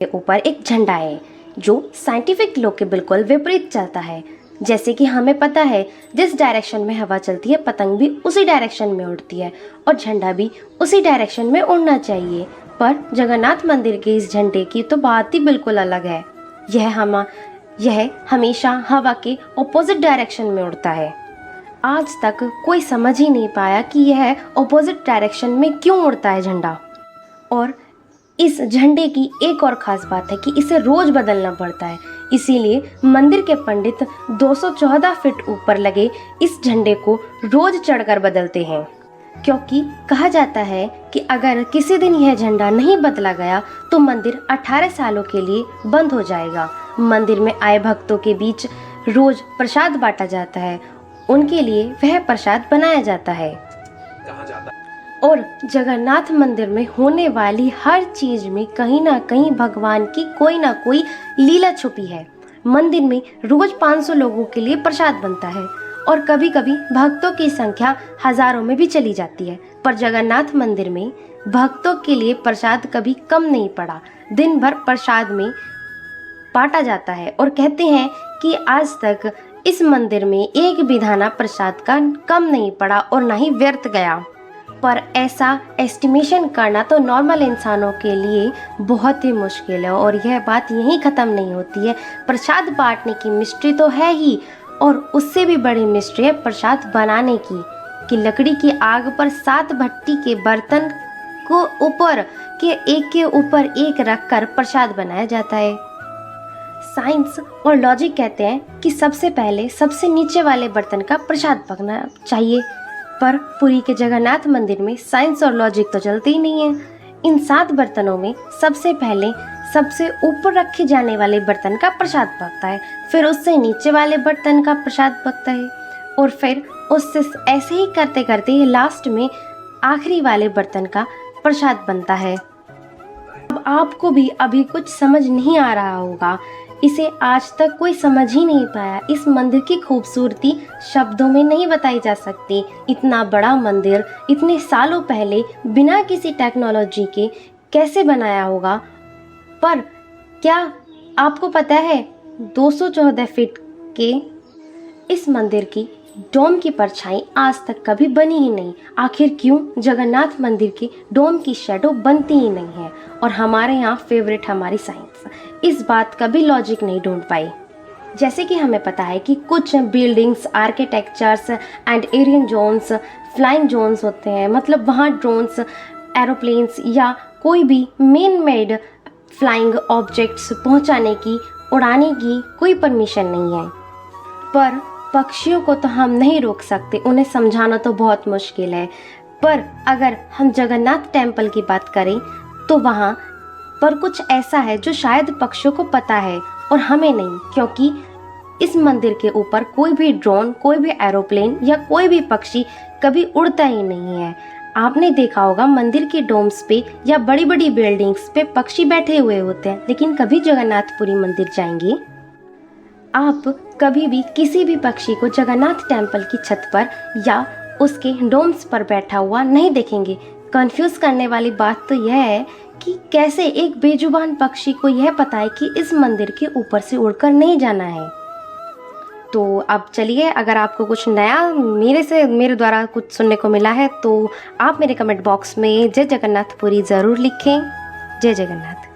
के ऊपर एक झंडा है जो साइंटिफिक लॉ के बिल्कुल विपरीत चलता है। जैसे कि हमें पता है जिस डायरेक्शन में हवा चलती है पतंग भी उसी डायरेक्शन में उड़ती है और झंडा भी उसी डायरेक्शन में उड़ना चाहिए। पर जगन्नाथ मंदिर के इस झंडे की तो बात ही बिल्कुल अलग है। यह हमेशा हवा के ऑपोजिट डायरेक्शन में उड़ता है। आज तक कोई समझ ही नहीं पाया कि यह ऑपोजिट डायरेक्शन में क्यों उड़ता है झंडा। और इस झंडे की एक और ख़ास बात है कि इसे रोज़ बदलना पड़ता है। इसीलिए मंदिर के पंडित 214 फीट ऊपर लगे इस झंडे को रोज़ चढ़कर बदलते हैं, क्योंकि कहा जाता है कि अगर किसी दिन यह झंडा नहीं बदला गया तो मंदिर 18 सालों के लिए बंद हो जाएगा। मंदिर में आए भक्तों के बीच रोज़ प्रसाद बांटा जाता है, उनके लिए वह प्रसाद बनाया जाता है। और जगन्नाथ मंदिर में होने वाली हर चीज में कहीं ना कहीं भगवान की कोई ना कोई लीला छुपी है। मंदिर में रोज 500 लोगों के लिए प्रसाद बनता है और कभी कभी भक्तों की संख्या हजारों में भी चली जाती है। पर जगन्नाथ मंदिर में भक्तों के लिए प्रसाद कभी कम नहीं पड़ा। दिन भर प्रसाद में बांटा जाता है और कहते हैं कि आज तक इस मंदिर में एक भी दाना प्रसाद का कम नहीं पड़ा और ना ही व्यर्थ गया। पर ऐसा एस्टिमेशन करना तो नॉर्मल इंसानों के लिए बहुत ही मुश्किल है और यह बात यहीं ख़त्म नहीं होती है। प्रसाद बांटने की मिस्ट्री तो है ही, और उससे भी बड़ी मिस्ट्री है प्रसाद बनाने की, कि लकड़ी की आग पर 7 भट्टी के बर्तन को ऊपर के ऊपर एक रखकर प्रसाद बनाया जाता है। साइंस और लॉजिक कहते हैं कि सबसे पहले सबसे नीचे वाले बर्तन का प्रसाद पकना चाहिए, पर पुरी के जगन्नाथ मंदिर में साइंस और लॉजिक तो चलते ही नहीं है। इन 7 बर्तनों में सबसे पहले सबसे ऊपर रखे जाने वाले बर्तन का प्रसाद पकता है, फिर उससे नीचे वाले बर्तन का प्रसाद पकता है और फिर उससे ऐसे ही करते करते लास्ट में आखिरी वाले बर्तन का प्रसाद बनता है। अब आपको भी अभी कुछ समझ नहीं आ रहा होगा, इसे आज तक कोई समझ ही नहीं पाया। इस मंदिर की खूबसूरती शब्दों में नहीं बताई जा सकती। इतना बड़ा मंदिर इतने सालों पहले बिना किसी टेक्नोलॉजी के कैसे बनाया होगा। पर क्या आपको पता है 214 फीट के इस मंदिर की डोम की परछाई आज तक कभी बनी ही नहीं। आखिर क्यों जगन्नाथ मंदिर के डोम की शैडो बनती ही नहीं है। और हमारे यहाँ फेवरेट हमारी साइंस इस बात का भी लॉजिक नहीं ढूंढ पाई। जैसे कि हमें पता है कि कुछ buildings, architectures and aerial zones, flying zones होते हैं, मतलब वहाँ ड्रोन्स, एरोप्लेन्स या कोई भी मेन मेड फ्लाइंग ऑब्जेक्ट्स पहुँचाने की, उड़ाने की कोई परमिशन नहीं है। पर पक्षियों को तो हम नहीं रोक सकते, उन्हें समझाना तो बहुत मुश्किल है। पर अगर हम जगन्नाथ टेम्पल की बात करें तो वहाँ पर कुछ ऐसा है जो शायद पक्षियों को पता है और हमें नहीं, क्योंकि इस मंदिर के ऊपर कोई भी ड्रोन, कोई भी एरोप्लेन या कोई भी पक्षी कभी उड़ता ही नहीं है। आपने देखा होगा मंदिर के डोम्स पे या बड़ी बड़ी बिल्डिंग्स पे पक्षी बैठे हुए होते हैं, लेकिन कभी जगन्नाथपुरी मंदिर जाएंगे आप कभी भी किसी भी पक्षी को जगन्नाथ टेम्पल की छत पर या उसके डोम्स पर बैठा हुआ नहीं देखेंगे। कंफ्यूज करने वाली बात तो यह है कि कैसे एक बेजुबान पक्षी को यह पता है कि इस मंदिर के ऊपर से उड़कर नहीं जाना है। तो अब चलिए, अगर आपको कुछ नया मेरे द्वारा कुछ सुनने को मिला है तो आप मेरे कमेंट बॉक्स में जय जगन्नाथपुरी ज़रूर लिखें। जय जगन्नाथ।